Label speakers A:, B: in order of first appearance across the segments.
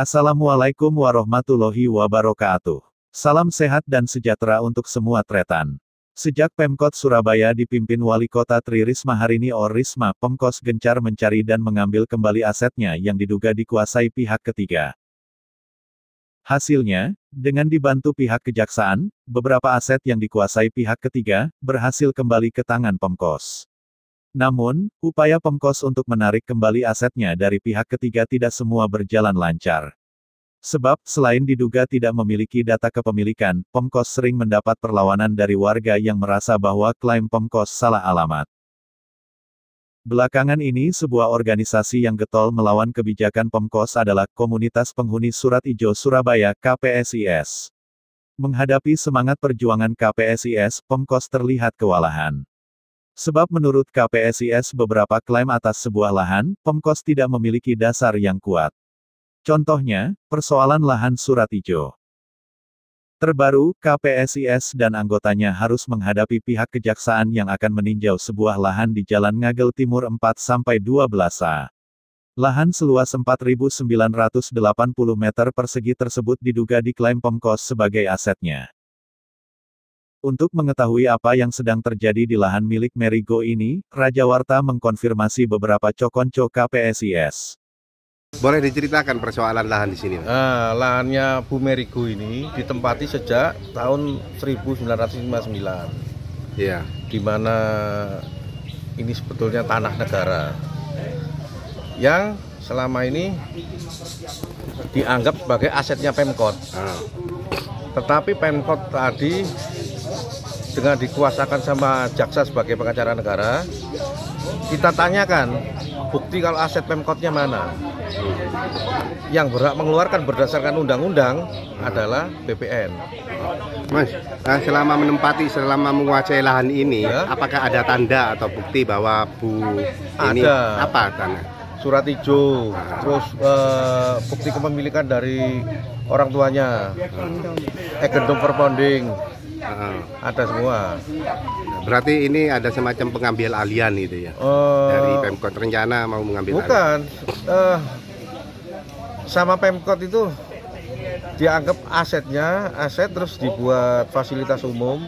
A: Assalamualaikum warahmatullahi wabarakatuh. Salam sehat dan sejahtera untuk semua tretan. Sejak Pemkot Surabaya dipimpin Wali Kota Tri Risma Harini or Risma, Pemkos gencar mencari dan mengambil kembali asetnya yang diduga dikuasai pihak ketiga. Hasilnya, dengan dibantu pihak kejaksaan, beberapa aset yang dikuasai pihak ketiga, berhasil kembali ke tangan Pemkos. Namun, upaya Pemkos untuk menarik kembali asetnya dari pihak ketiga tidak semua berjalan lancar. Sebab, selain diduga tidak memiliki data kepemilikan, Pemkos sering mendapat perlawanan dari warga yang merasa bahwa klaim Pemkos salah alamat. Belakangan ini sebuah organisasi yang getol melawan kebijakan Pemkos adalah Komunitas Penghuni Surat Ijo Surabaya (KPSIS). Menghadapi semangat perjuangan KPSIS, Pemkos terlihat kewalahan. Sebab menurut KPSIS beberapa klaim atas sebuah lahan, Pemkos tidak memiliki dasar yang kuat. Contohnya, persoalan lahan Surat Ijo. Terbaru, KPSIS dan anggotanya harus menghadapi pihak kejaksaan yang akan meninjau sebuah lahan di Jalan Ngagel Timur 4-12A. Lahan seluas 4.980 meter persegi tersebut diduga diklaim Pemkos sebagai asetnya. Untuk mengetahui apa yang sedang terjadi di lahan milik Merigo ini, Raja Warta mengkonfirmasi beberapa cokonco KPSIS.
B: Boleh diceritakan persoalan lahan di sini?
C: Lahannya Bu Merigo ini ditempati sejak tahun 1959.
B: Iya.
C: Di mana ini sebetulnya tanah negara yang selama ini dianggap sebagai asetnya Pemkot. Tetapi Pemkot tadi dengan dikuasakan sama jaksa sebagai pengacara negara, kita tanyakan bukti kalau aset Pemkotnya mana. Yang berhak mengeluarkan berdasarkan undang-undang adalah BPN.
B: Mas, selama menguasai lahan ini,
C: ya,
B: apakah ada tanda atau bukti bahwa Bu ini
C: ada.
B: Apa tanda?
C: Surat Ijo, terus bukti kepemilikan dari orang tuanya, Egendom Perponding, ada semua.
B: Berarti ini ada semacam pengambil alihan itu ya? Dari Pemkot rencana mau mengambil
C: bukan, sama Pemkot itu dianggap aset terus dibuat fasilitas umum.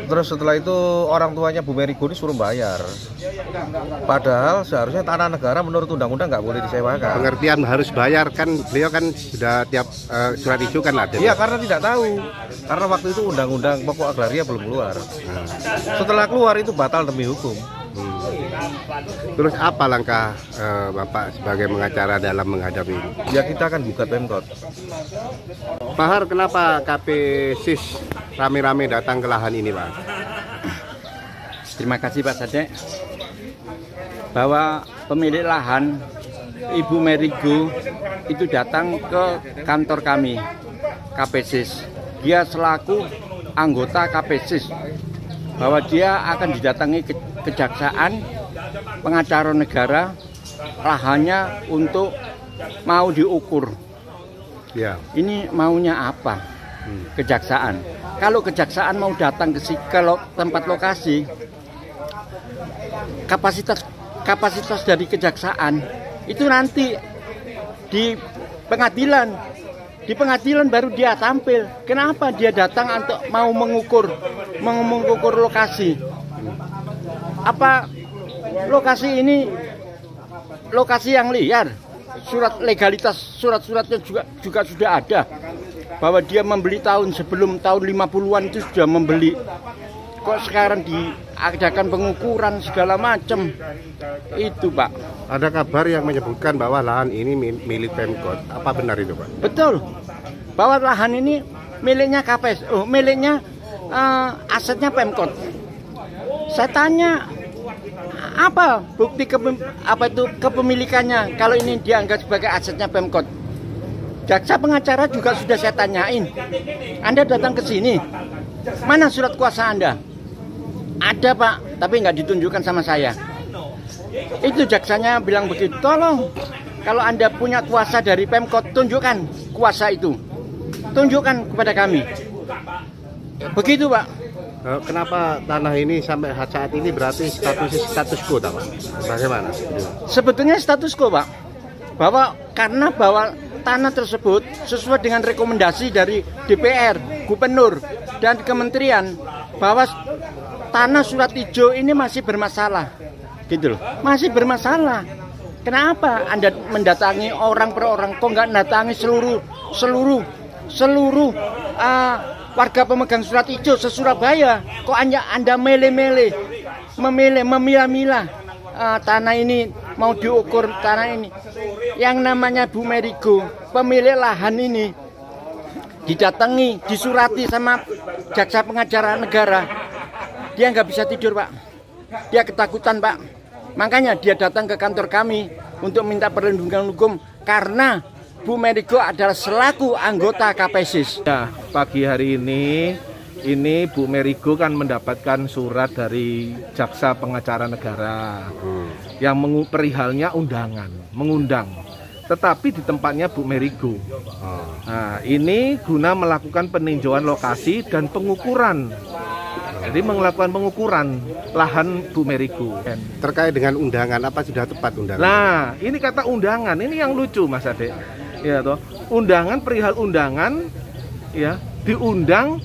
C: Terus setelah itu orang tuanya Bu Merigo ini suruh bayar. Padahal seharusnya tanah negara menurut undang-undang nggak boleh disewakan.
B: Pengertian harus bayar kan, beliau kan sudah tiap surat ijo kan ada.
C: Iya, karena tidak tahu. Karena waktu itu undang-undang pokok agraria belum keluar. Setelah keluar itu batal demi hukum.
B: Terus apa langkah Bapak sebagai pengacara dalam menghadapi ini?
C: Ya, kita akan gugat Pemkot.
B: Pak Har, kenapa KPSIS rame-rame datang ke lahan ini, Pak?
D: Terima kasih Pak Sadek. Bahwa pemilik lahan Ibu Merigo itu datang ke kantor kami, KPSIS. Dia selaku anggota KPSIS, bahwa dia akan didatangi kejaksaan, pengacara negara, lahannya untuk mau diukur.
B: Ya.
D: Ini maunya apa? Kejaksaan. Kalau kejaksaan mau datang ke tempat lokasi, kapasitas dari kejaksaan itu nanti di pengadilan. Di pengadilan baru dia tampil. Kenapa dia datang untuk mau mengukur lokasi? Apa lokasi ini lokasi yang liar? Surat legalitas surat-suratnya juga sudah ada. Bahwa dia membeli sebelum tahun 50-an itu sudah membeli. Kok sekarang diadakan pengukuran segala macam? Itu, Pak.
B: Ada kabar yang menyebutkan bahwa lahan ini milik Pemkot. Apa benar itu, Pak?
D: Betul. Bahwa lahan ini miliknya miliknya asetnya Pemkot. Saya tanya, apa bukti kepemilikannya kalau ini dianggap sebagai asetnya Pemkot? Jaksa pengacara juga sudah saya tanyain. Anda datang ke sini, mana surat kuasa Anda? Ada, Pak, tapi nggak ditunjukkan sama saya. Itu jaksanya bilang begitu. Tolong, kalau Anda punya kuasa dari Pemkot, tunjukkan kuasa itu. Tunjukkan kepada kami. Begitu, Pak.
B: Kenapa tanah ini sampai saat ini berarti status quo, Pak? Bagaimana?
D: Sebetulnya status quo, Pak. karena tanah tersebut sesuai dengan rekomendasi dari DPR, Gubernur, dan Kementerian bahwa tanah surat hijau ini masih bermasalah, gitu loh, masih bermasalah. Kenapa Anda mendatangi orang per orang, kok nggak mendatangi seluruh warga pemegang surat hijau se-Surabaya? Kok Anda memilah-milah tanah ini, mau diukur tanah ini? Yang namanya Bu Merigo, pemilik lahan ini, didatangi, disurati sama jaksa pengacara negara, dia nggak bisa tidur, Pak. Dia ketakutan, Pak. Makanya dia datang ke kantor kami untuk minta perlindungan hukum karena Bu Merigo adalah selaku anggota KPSIS.
E: Ya, pagi hari ini Bu Merigo kan mendapatkan surat dari jaksa pengacara negara yang perihalnya mengundang. Tetapi di tempatnya Bu Merigo. Nah, ini guna melakukan peninjauan lokasi dan pengukuran. Jadi melakukan pengukuran lahan Bu Merigo.
B: Terkait dengan undangan, apa sudah tepat undangan?
E: Nah, ini kata undangan, ini yang lucu Mas Ade. Ya toh, undangan perihal undangan ya, diundang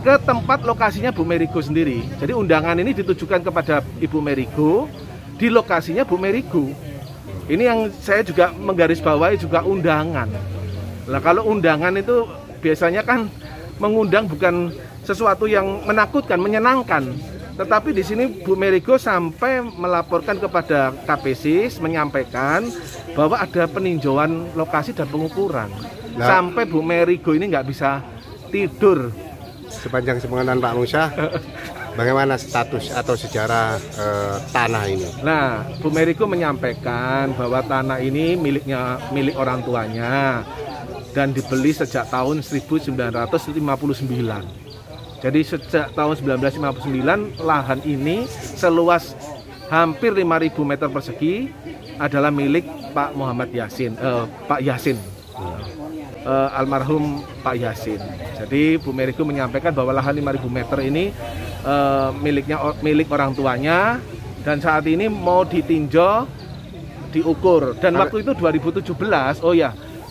E: ke tempat lokasinya Bu Merigo sendiri. Jadi undangan ini ditujukan kepada Ibu Merigo di lokasinya Bu Merigo. Ini yang saya juga menggarisbawahi juga undangan. Nah, kalau undangan itu biasanya kan mengundang bukan sesuatu yang menakutkan, menyenangkan. Tetapi di sini Bu Merigo sampai melaporkan kepada KPSIS, menyampaikan bahwa ada peninjauan lokasi dan pengukuran. Nah, sampai Bu Merigo ini nggak bisa tidur.
B: Sepanjang sepengetahuan Pak Musa, bagaimana status atau sejarah tanah ini?
E: Nah, Bu Merigo menyampaikan bahwa tanah ini milik orang tuanya dan dibeli sejak tahun 1959. Jadi sejak tahun 1959 lahan ini seluas hampir 5.000 meter persegi adalah milik Pak Muhammad Yasin, Pak Yasin. Almarhum Pak Yasin. Jadi Bu Merigo menyampaikan bahwa lahan 5.000 meter ini milik orang tuanya dan saat ini mau ditinjau, diukur. Dan waktu itu 2017,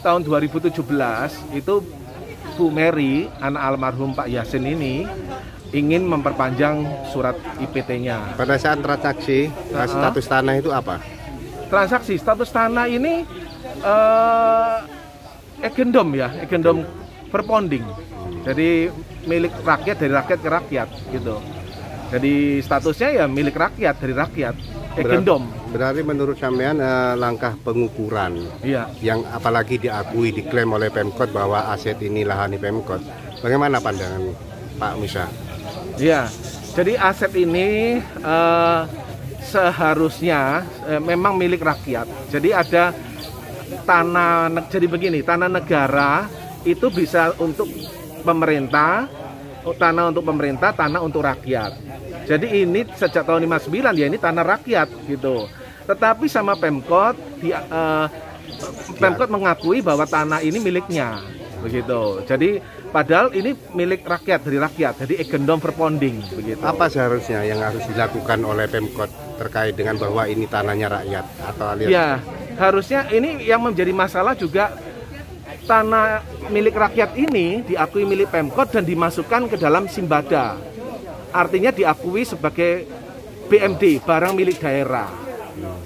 E: tahun 2017 itu Bu Meri, anak almarhum Pak Yasin ini ingin memperpanjang surat IPT-nya.
B: Pada saat transaksi, status tanah itu apa?
E: Transaksi status tanah ini egendom perponding. Jadi milik rakyat, dari rakyat ke rakyat gitu. Jadi statusnya ya milik rakyat, dari rakyat. Egendom.
B: Berarti menurut sampean langkah pengukuran yang apalagi diakui, diklaim oleh Pemkot bahwa aset ini lahan Pemkot. Bagaimana pandangan Pak Musa?
E: Iya. Jadi aset ini seharusnya memang milik rakyat. Jadi ada tanah, jadi begini, tanah negara itu bisa untuk pemerintah, tanah untuk pemerintah, tanah untuk rakyat. Jadi ini sejak tahun 59 ya ini tanah rakyat gitu. Tetapi sama Pemkot, Pemkot mengakui bahwa tanah ini miliknya, begitu. Jadi padahal ini milik rakyat, dari rakyat, jadi egendom verponding, begitu.
B: Apa seharusnya yang harus dilakukan oleh Pemkot terkait dengan bahwa ini tanahnya rakyat atau alias?
E: Ya, harusnya ini yang menjadi masalah juga tanah milik rakyat ini diakui milik Pemkot dan dimasukkan ke dalam Simbada. Artinya diakui sebagai BMD, barang milik daerah.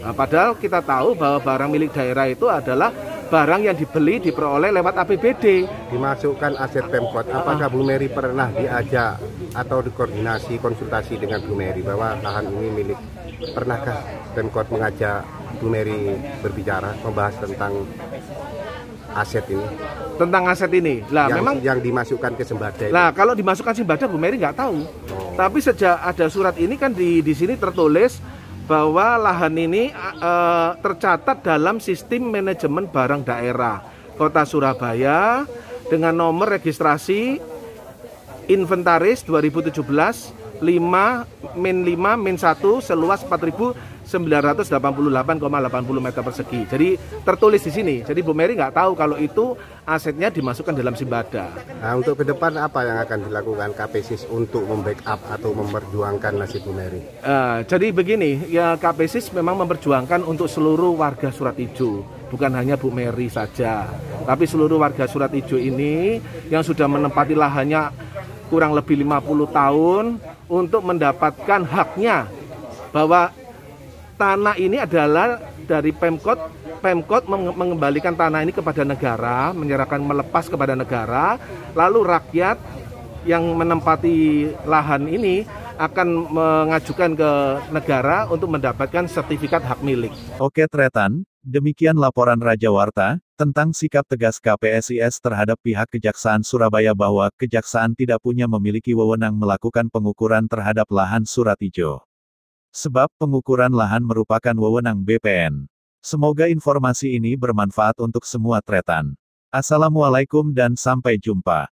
E: Nah, padahal kita tahu bahwa barang milik daerah itu adalah barang yang dibeli, diperoleh lewat APBD.
B: Dimasukkan aset Pemkot, apakah Bu Meri pernah diajak atau dikoordinasi, konsultasi dengan Bu Meri bahwa lahan ini milik? Pernahkah Pemkot mengajak Bu Meri berbicara, membahas tentang aset ini?
E: Tentang aset ini, lah memang
B: yang dimasukkan ke Simbada.
E: Lah kalau dimasukkan Simbada Bu Meri nggak tahu. Tapi sejak ada surat ini kan di sini tertulis bahwa lahan ini tercatat dalam sistem manajemen barang daerah Kota Surabaya dengan nomor registrasi inventaris 2017 5-1 seluas 4.988,80 meter persegi. Jadi tertulis di sini. Jadi Bu Meri nggak tahu kalau itu asetnya dimasukkan dalam Simbada.
B: Nah, untuk ke depan apa yang akan dilakukan KPSIS untuk membackup atau memperjuangkan nasib Bu Meri?
E: Jadi begini, ya KPSIS memang memperjuangkan untuk seluruh warga Surat Ijo, bukan hanya Bu Mary saja, tapi seluruh warga Surat Ijo ini yang sudah menempati lahannya kurang lebih 50 tahun untuk mendapatkan haknya, bahwa tanah ini adalah dari Pemkot mengembalikan tanah ini kepada negara, melepas kepada negara, lalu rakyat yang menempati lahan ini akan mengajukan ke negara untuk mendapatkan sertifikat hak milik.
A: Oke Tretan, demikian laporan Raja Warta tentang sikap tegas KPSIS terhadap pihak Kejaksaan Surabaya bahwa Kejaksaan tidak punya memiliki wewenang melakukan pengukuran terhadap lahan Surat Ijo. Sebab pengukuran lahan merupakan wewenang BPN. Semoga informasi ini bermanfaat untuk semua Tretan. Assalamualaikum dan sampai jumpa.